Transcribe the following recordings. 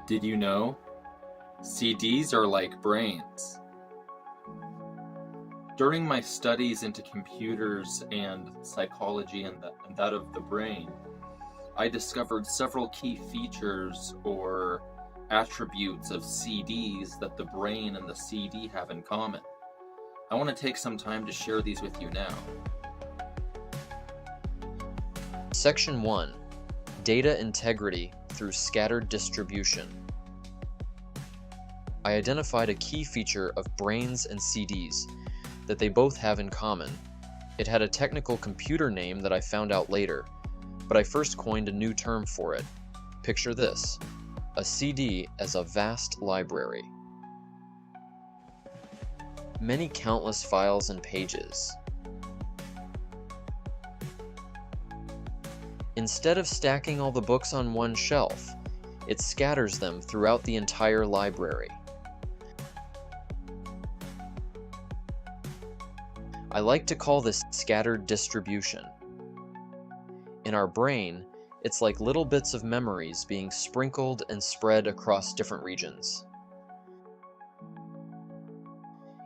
Did you know? CDs are like brains. During my studies into computers and psychology and that of the brain, I discovered several key features or attributes of CDs that the brain and the CD have in common. I want to take some time to share these with you now. Section 1. Data integrity through scattered distribution. I identified a key feature of brains and CDs that they both have in common. It had a technical computer name that I found out later, but I first coined a new term for it. Picture this: a CD as a vast library. Many countless files and pages. Instead of stacking all the books on one shelf, it scatters them throughout the entire library. I like to call this scattered distribution. In our brain, it's like little bits of memories being sprinkled and spread across different regions.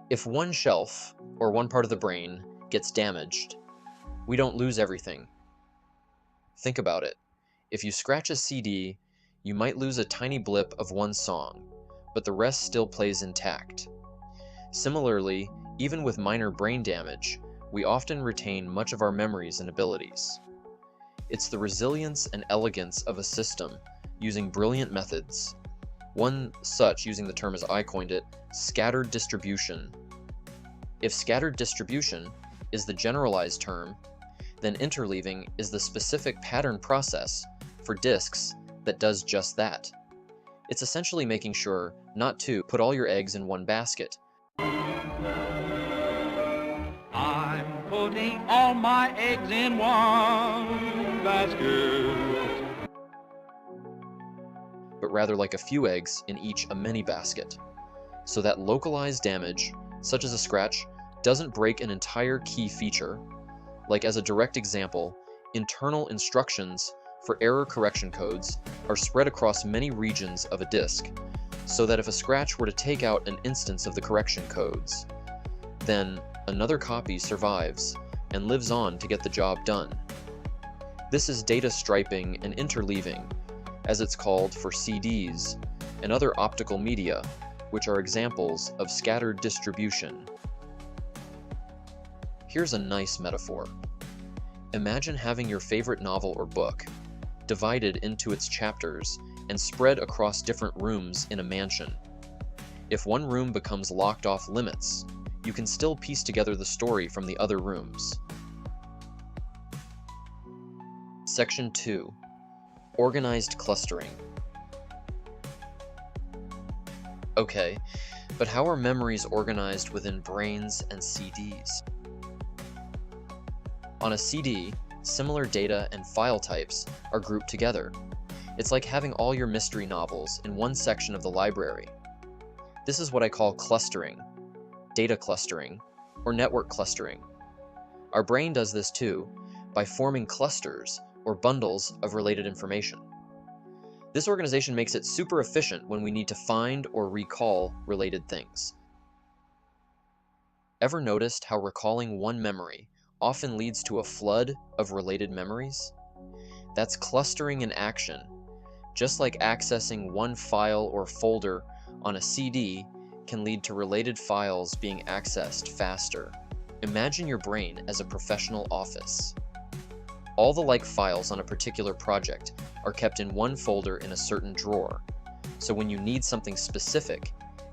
If one shelf, or one part of the brain, gets damaged, we don't lose everything. Think about it. If you scratch a CD, you might lose a tiny blip of one song, but the rest still plays intact. Similarly, even with minor brain damage, we often retain much of our memories and abilities. It's the resilience and elegance of a system using brilliant methods. One such, using the term as I coined it, scattered distribution. If scattered distribution is the generalized term, then interleaving is the specific pattern process for disks that does just that. It's essentially making sure not to put all your eggs in one basket. I'm putting all my eggs in one basket. But rather like a few eggs in each a mini basket. So that localized damage, such as a scratch, doesn't break an entire key feature. Like as a direct example, internal instructions for error correction codes are spread across many regions of a disk, so that if a scratch were to take out an instance of the correction codes, then another copy survives and lives on to get the job done. This is data striping and interleaving, as it's called for CDs and other optical media, which are examples of scattered distribution. Here's a nice metaphor. Imagine having your favorite novel or book divided into its chapters and spread across different rooms in a mansion. If one room becomes locked off limits, you can still piece together the story from the other rooms. Section 2. Organized clustering. Okay, but how are memories organized within brains and CDs? On a CD, similar data and file types are grouped together. It's like having all your mystery novels in one section of the library. This is what I call clustering, data clustering, or network clustering. Our brain does this too, by forming clusters or bundles of related information. This organization makes it super efficient when we need to find or recall related things. Ever noticed how recalling one memory often leads to a flood of related memories? That's clustering in action. Just like accessing one file or folder on a CD can lead to related files being accessed faster. Imagine your brain as a professional office. All the like files on a particular project are kept in one folder in a certain drawer, so when you need something specific,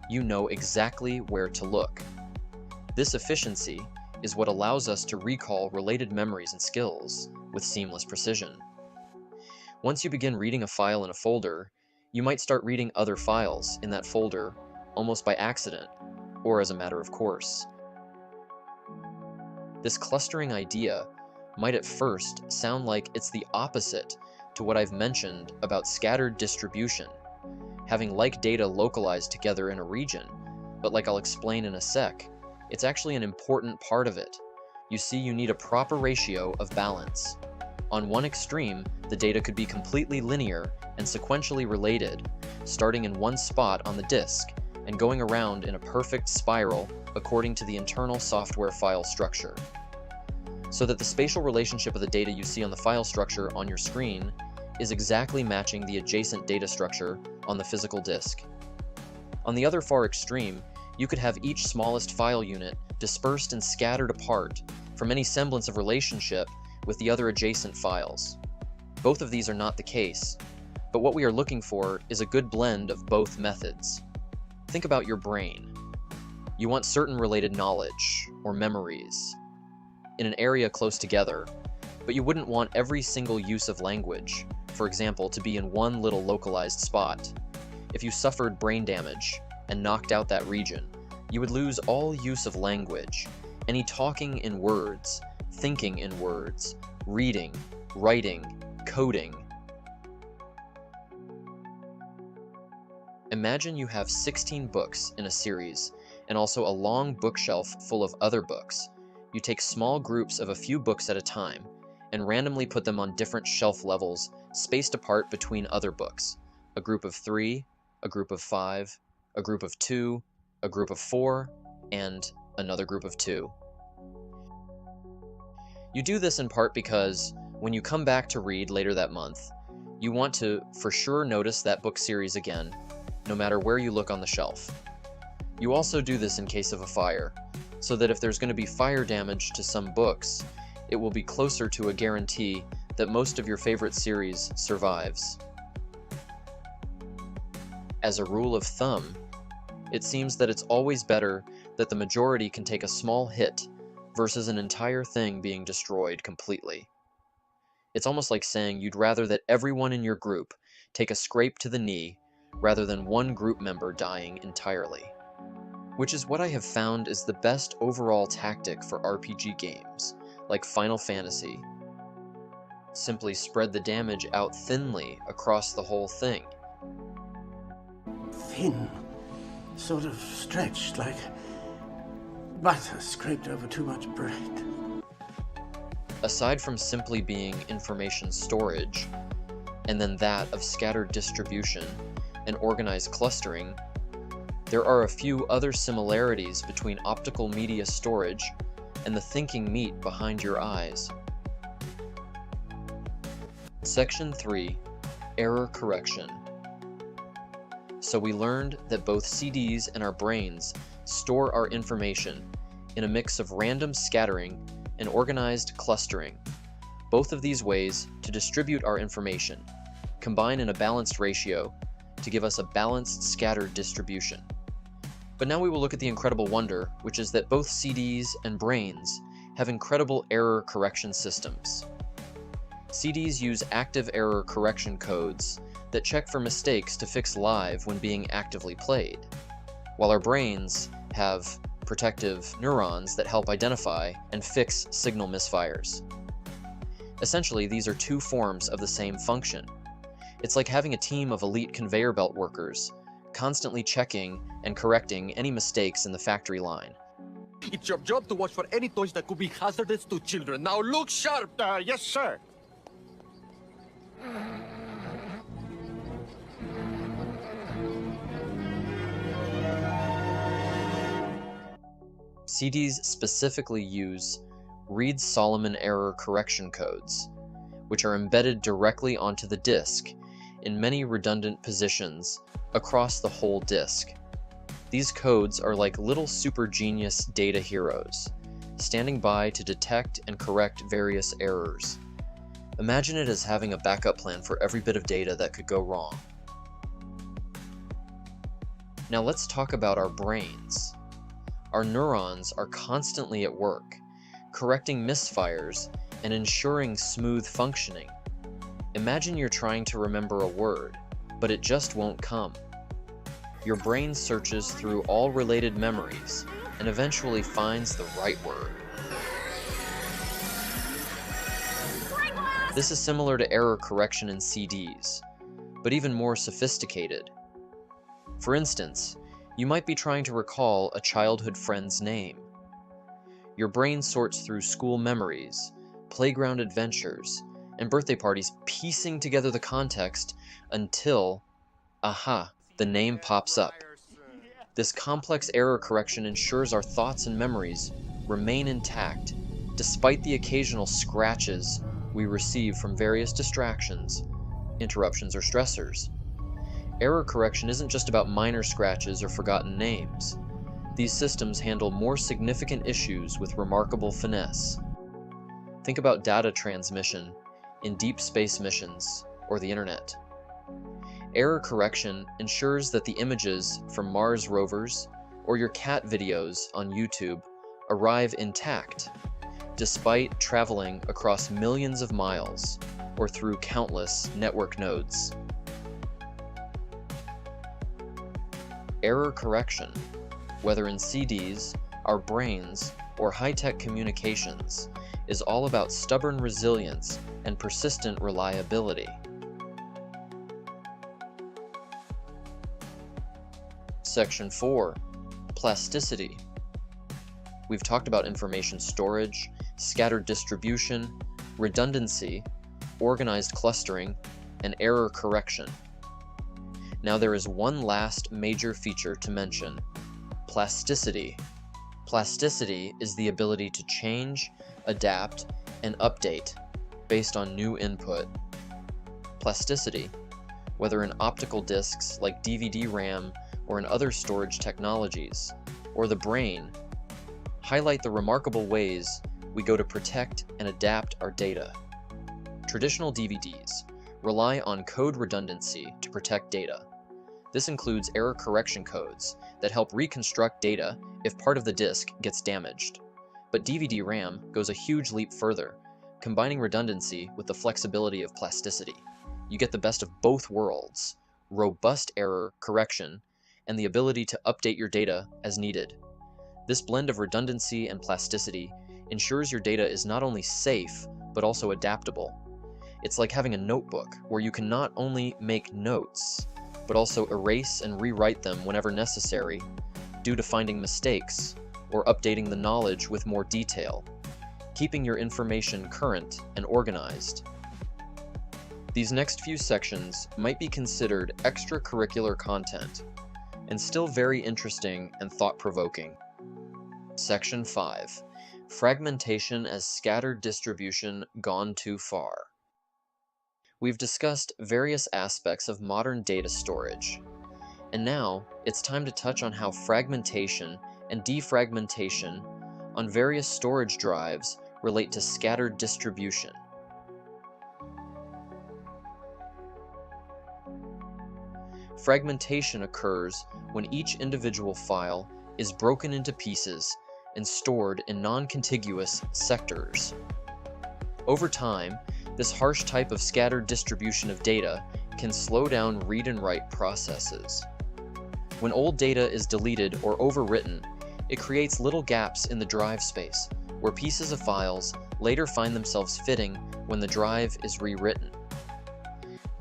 you know exactly where to look. This efficiency is what allows us to recall related memories and skills with seamless precision. Once you begin reading a file in a folder, you might start reading other files in that folder almost by accident, or as a matter of course. This clustering idea might at first sound like it's the opposite to what I've mentioned about scattered distribution, having like data localized together in a region, but like I'll explain in a sec, it's actually an important part of it. You see, you need a proper ratio of balance. On one extreme, the data could be completely linear and sequentially related, starting in one spot on the disk and going around in a perfect spiral according to the internal software file structure, so that the spatial relationship of the data you see on the file structure on your screen is exactly matching the adjacent data structure on the physical disk. On the other far extreme, you could have each smallest file unit dispersed and scattered apart from any semblance of relationship with the other adjacent files. Both of these are not the case, but what we are looking for is a good blend of both methods. Think about your brain. You want certain related knowledge, or memories, in an area close together, but you wouldn't want every single use of language, for example, to be in one little localized spot. If you suffered brain damage and knocked out that region, you would lose all use of language, any talking in words, thinking in words, reading, writing, coding. Imagine you have 16 books in a series, and also a long bookshelf full of other books. You take small groups of a few books at a time, and randomly put them on different shelf levels, spaced apart between other books. A group of 3, a group of 5, a group of 2, a group of 4, and another group of 2. You do this in part because, when you come back to read later that month, you want to for sure notice that book series again, no matter where you look on the shelf. You also do this in case of a fire, so that if there's going to be fire damage to some books, it will be closer to a guarantee that most of your favorite series survives. As a rule of thumb, it seems that it's always better that the majority can take a small hit versus an entire thing being destroyed completely. It's almost like saying you'd rather that everyone in your group take a scrape to the knee rather than one group member dying entirely. Which is what I have found is the best overall tactic for RPG games, like Final Fantasy. Simply spread the damage out thinly across the whole thing. Thin, sort of stretched like butter scraped over too much bread. Aside from simply being information storage, and then that of scattered distribution and organized clustering, there are a few other similarities between optical media storage and the thinking meat behind your eyes. Section 3, Error Correction. So we learned that both CDs and our brains store our information in a mix of random scattering and organized clustering. Both of these ways to distribute our information combine in a balanced ratio to give us a balanced scattered distribution. But now we will look at the incredible wonder, which is that both CDs and brains have incredible error correction systems. CDs use active error correction codes that check for mistakes to fix live when being actively played, while our brains have protective neurons that help identify and fix signal misfires. Essentially, these are two forms of the same function. It's like having a team of elite conveyor belt workers constantly checking and correcting any mistakes in the factory line. It's your job to watch for any toys that could be hazardous to children. Now look sharp! Yes, sir. CDs specifically use Reed-Solomon error correction codes, which are embedded directly onto the disk in many redundant positions across the whole disk. These codes are like little super genius data heroes, standing by to detect and correct various errors. Imagine it as having a backup plan for every bit of data that could go wrong. Now let's talk about our brains. Our neurons are constantly at work, correcting misfires and ensuring smooth functioning. Imagine you're trying to remember a word, but it just won't come. Your brain searches through all related memories and eventually finds the right word. This is similar to error correction in CDs, but even more sophisticated. For instance, you might be trying to recall a childhood friend's name. Your brain sorts through school memories, playground adventures, and birthday parties piecing together the context until, aha, the name pops up. This complex error correction ensures our thoughts and memories remain intact despite the occasional scratches we receive from various distractions, interruptions, or stressors. Error correction isn't just about minor scratches or forgotten names. These systems handle more significant issues with remarkable finesse. Think about data transmission in deep space missions or the internet. Error correction ensures that the images from Mars rovers or your cat videos on YouTube arrive intact, despite traveling across millions of miles or through countless network nodes. Error correction, whether in CDs, our brains, or high-tech communications, is all about stubborn resilience and persistent reliability. Section 4. Plasticity. We've talked about information storage, scattered distribution, redundancy, organized clustering, and error correction. Now there is one last major feature to mention: plasticity. Plasticity is the ability to change, adapt, and update based on new input. Plasticity, whether in optical discs like DVD RAM or in other storage technologies, or the brain, highlight the remarkable ways we go to protect and adapt our data. Traditional DVDs rely on code redundancy to protect data. This includes error correction codes that help reconstruct data if part of the disk gets damaged. But DVD RAM goes a huge leap further, combining redundancy with the flexibility of plasticity. You get the best of both worlds: robust error correction and the ability to update your data as needed. This blend of redundancy and plasticity ensures your data is not only safe, but also adaptable. It's like having a notebook where you can not only make notes, but also erase and rewrite them whenever necessary, due to finding mistakes or updating the knowledge with more detail, keeping your information current and organized. These next few sections might be considered extracurricular content, and still very interesting and thought-provoking. Section 5. Fragmentation as scattered distribution gone too far. We've discussed various aspects of modern data storage, and now it's time to touch on how fragmentation and defragmentation on various storage drives relate to scattered distribution. Fragmentation occurs when each individual file is broken into pieces and stored in non-contiguous sectors. Over time, this harsh type of scattered distribution of data can slow down read and write processes. When old data is deleted or overwritten, it creates little gaps in the drive space, where pieces of files later find themselves fitting when the drive is rewritten.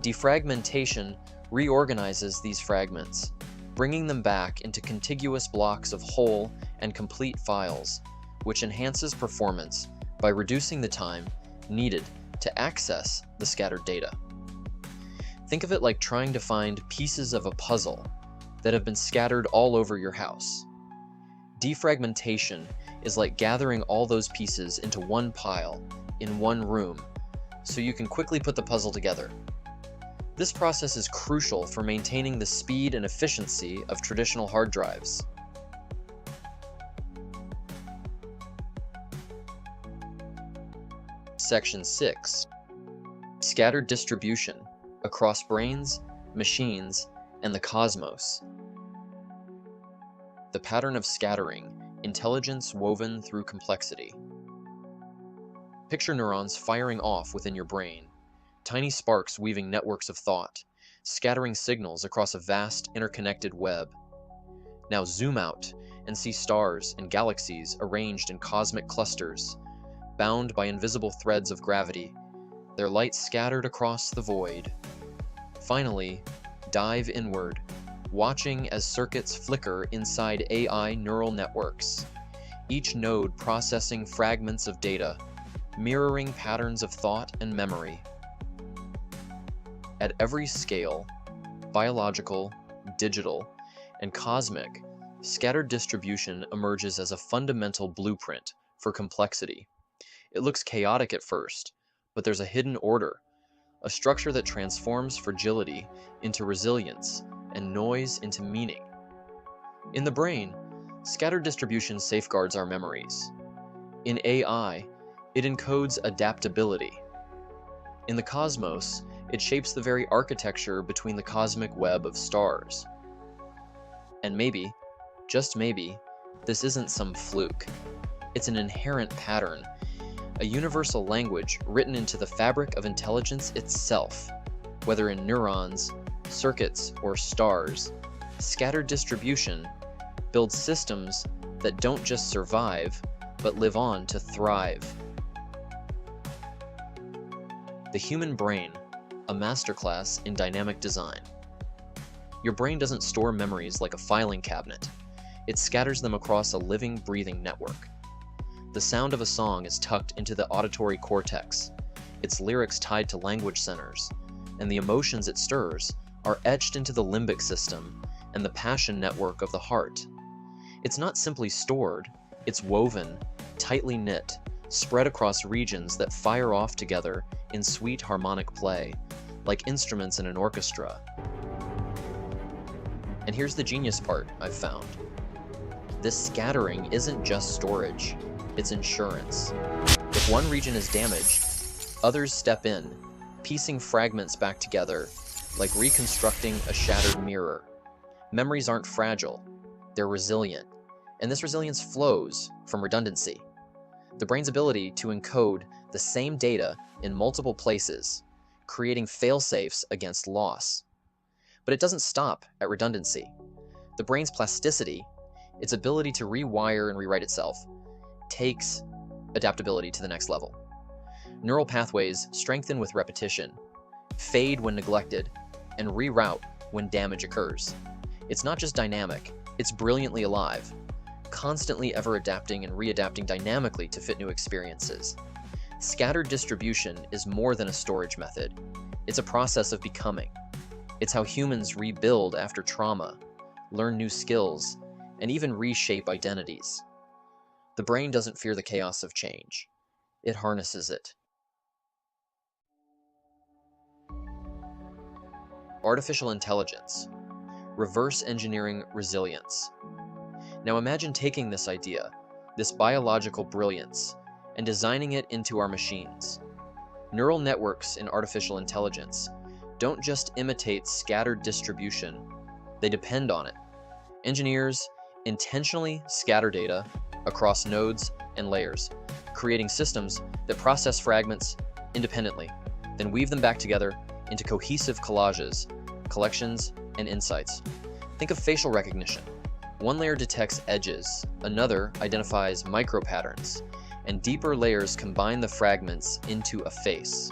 Defragmentation reorganizes these fragments, bringing them back into contiguous blocks of whole and complete files, which enhances performance by reducing the time needed to access the scattered data. Think of it like trying to find pieces of a puzzle that have been scattered all over your house. Defragmentation is like gathering all those pieces into one pile in one room so you can quickly put the puzzle together. This process is crucial for maintaining the speed and efficiency of traditional hard drives. Section 6. Scattered distribution across brains, machines, and the cosmos. The pattern of scattering, intelligence woven through complexity. Picture neurons firing off within your brain, tiny sparks weaving networks of thought, scattering signals across a vast interconnected web. Now zoom out and see stars and galaxies arranged in cosmic clusters, bound by invisible threads of gravity, their light scattered across the void. Finally, dive inward, watching as circuits flicker inside AI neural networks, each node processing fragments of data, mirroring patterns of thought and memory. At every scale, biological, digital, and cosmic, scattered distribution emerges as a fundamental blueprint for complexity. It looks chaotic at first, but there's a hidden order, a structure that transforms fragility into resilience and noise into meaning. In the brain, scattered distribution safeguards our memories. In AI, it encodes adaptability. In the cosmos, it shapes the very architecture between the cosmic web of stars. And maybe, just maybe, this isn't some fluke. It's an inherent pattern, a universal language written into the fabric of intelligence itself. Whether in neurons, circuits, or stars, scattered distribution builds systems that don't just survive, but live on to thrive. The human brain, a masterclass in dynamic design. Your brain doesn't store memories like a filing cabinet. It scatters them across a living, breathing network. The sound of a song is tucked into the auditory cortex, its lyrics tied to language centers, and the emotions it stirs are etched into the limbic system and the passion network of the heart. It's not simply stored, it's woven, tightly knit, spread across regions that fire off together in sweet harmonic play, like instruments in an orchestra. And here's the genius part I've found. This scattering isn't just storage, it's insurance. If one region is damaged, others step in, piecing fragments back together, like reconstructing a shattered mirror. Memories aren't fragile, they're resilient, and this resilience flows from redundancy. The brain's ability to encode the same data in multiple places, creating fail-safes against loss. But it doesn't stop at redundancy. The brain's plasticity, its ability to rewire and rewrite itself, takes adaptability to the next level. Neural pathways strengthen with repetition, fade when neglected, and reroute when damage occurs. It's not just dynamic, it's brilliantly alive, constantly ever adapting and readapting dynamically to fit new experiences. Scattered distribution is more than a storage method. It's a process of becoming. It's how humans rebuild after trauma, learn new skills, and even reshape identities. The brain doesn't fear the chaos of change. It harnesses it. Artificial intelligence. Reverse engineering resilience. Now imagine taking this idea, this biological brilliance, and designing it into our machines. Neural networks in artificial intelligence don't just imitate scattered distribution, they depend on it. Engineers intentionally scatter data across nodes and layers, creating systems that process fragments independently, then weave them back together into cohesive collages, collections, and insights. Think of facial recognition. One layer detects edges, another identifies micro-patterns, and deeper layers combine the fragments into a face.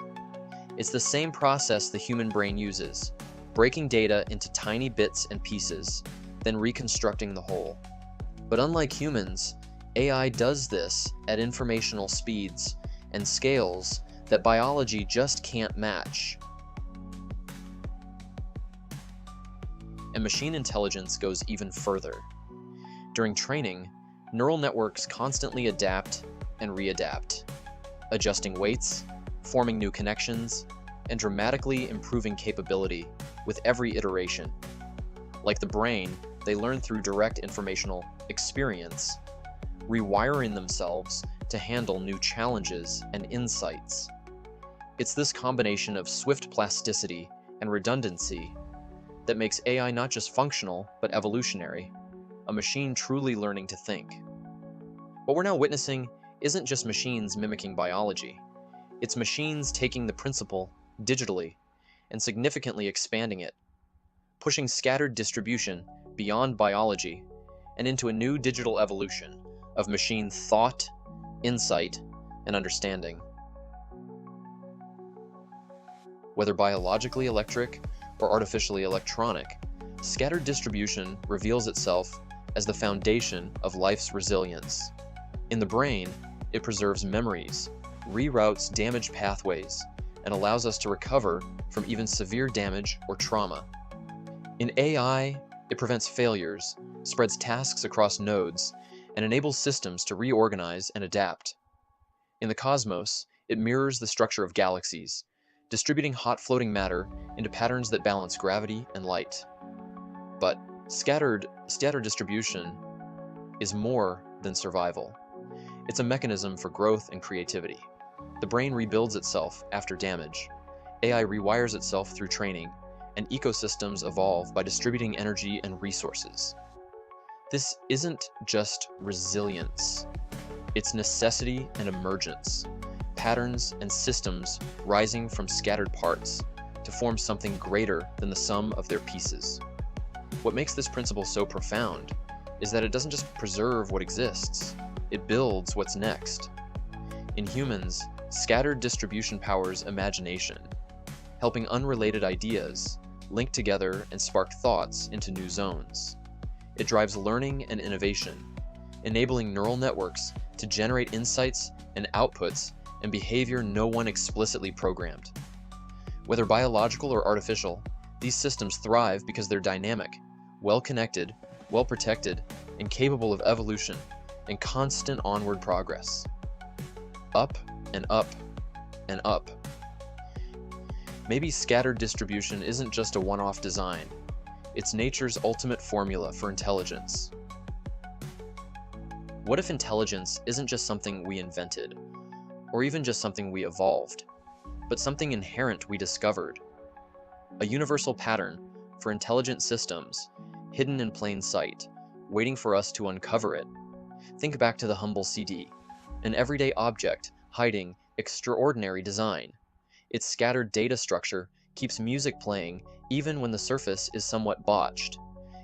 It's the same process the human brain uses, breaking data into tiny bits and pieces, then reconstructing the whole. But unlike humans, AI does this at informational speeds and scales that biology just can't match. And machine intelligence goes even further. During training, neural networks constantly adapt and readapt, adjusting weights, forming new connections, and dramatically improving capability with every iteration. Like the brain, they learn through direct informational experience, rewiring themselves to handle new challenges and insights. It's this combination of swift plasticity and redundancy that makes AI not just functional, but evolutionary, a machine truly learning to think. What we're now witnessing isn't just machines mimicking biology. It's machines taking the principle digitally and significantly expanding it, pushing scattered distribution beyond biology and into a new digital evolution of machine thought, insight, and understanding. Whether biologically electric or artificially electronic, scattered distribution reveals itself as the foundation of life's resilience. In the brain, it preserves memories, reroutes damaged pathways and allows us to recover from even severe damage or trauma. In AI, it prevents failures, spreads tasks across nodes, and enables systems to reorganize and adapt. In the cosmos, it mirrors the structure of galaxies, distributing hot floating matter into patterns that balance gravity and light. But scattered distribution is more than survival. It's a mechanism for growth and creativity. The brain rebuilds itself after damage. AI rewires itself through training, and ecosystems evolve by distributing energy and resources. This isn't just resilience. It's necessity and emergence, patterns and systems rising from scattered parts to form something greater than the sum of their pieces. What makes this principle so profound is that it doesn't just preserve what exists, it builds what's next. In humans, scattered distribution powers imagination, helping unrelated ideas link together and spark thoughts into new zones. It drives learning and innovation, enabling neural networks to generate insights and outputs and behavior no one explicitly programmed. Whether biological or artificial, these systems thrive because they're dynamic, well-connected, well-protected, and capable of evolution and constant onward progress. Up and up and up. Maybe scattered distribution isn't just a one-off design. It's nature's ultimate formula for intelligence. What if intelligence isn't just something we invented, or even just something we evolved, but something inherent we discovered? A universal pattern for intelligent systems, hidden in plain sight, waiting for us to uncover it. Think back to the humble CD, an everyday object hiding extraordinary design. Its scattered data structure keeps music playing even when the surface is somewhat botched.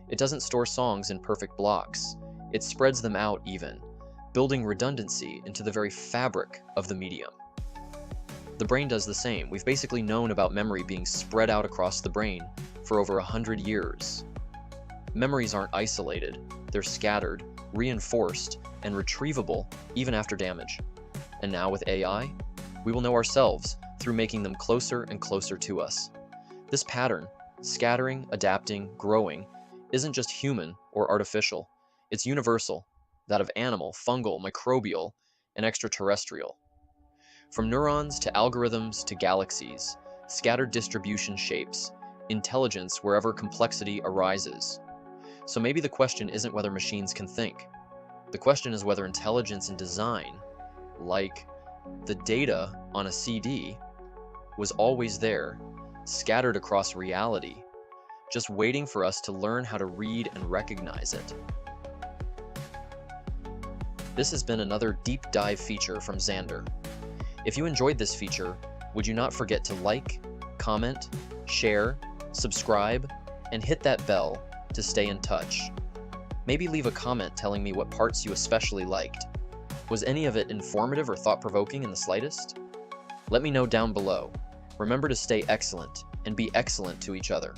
It doesn't store songs in perfect blocks. It spreads them out even, building redundancy into the very fabric of the medium. The brain does the same. We've basically known about memory being spread out across the brain for over 100 years. Memories aren't isolated. They're scattered, reinforced, and retrievable even after damage. And now with AI, we will know ourselves through making them closer and closer to us. This pattern, scattering, adapting, growing, isn't just human or artificial. It's universal, that of animal, fungal, microbial, and extraterrestrial. From neurons to algorithms to galaxies, scattered distribution shapes intelligence wherever complexity arises. So maybe the question isn't whether machines can think. The question is whether intelligence and design, like the data on a CD, was always there, scattered across reality, just waiting for us to learn how to read and recognize it. This has been another deep dive feature from Xander. If you enjoyed this feature, would you not forget to like, comment, share, subscribe, and hit that bell to stay in touch. Maybe leave a comment telling me what parts you especially liked. Was any of it informative or thought-provoking in the slightest? Let me know down below. Remember to stay excellent and be excellent to each other.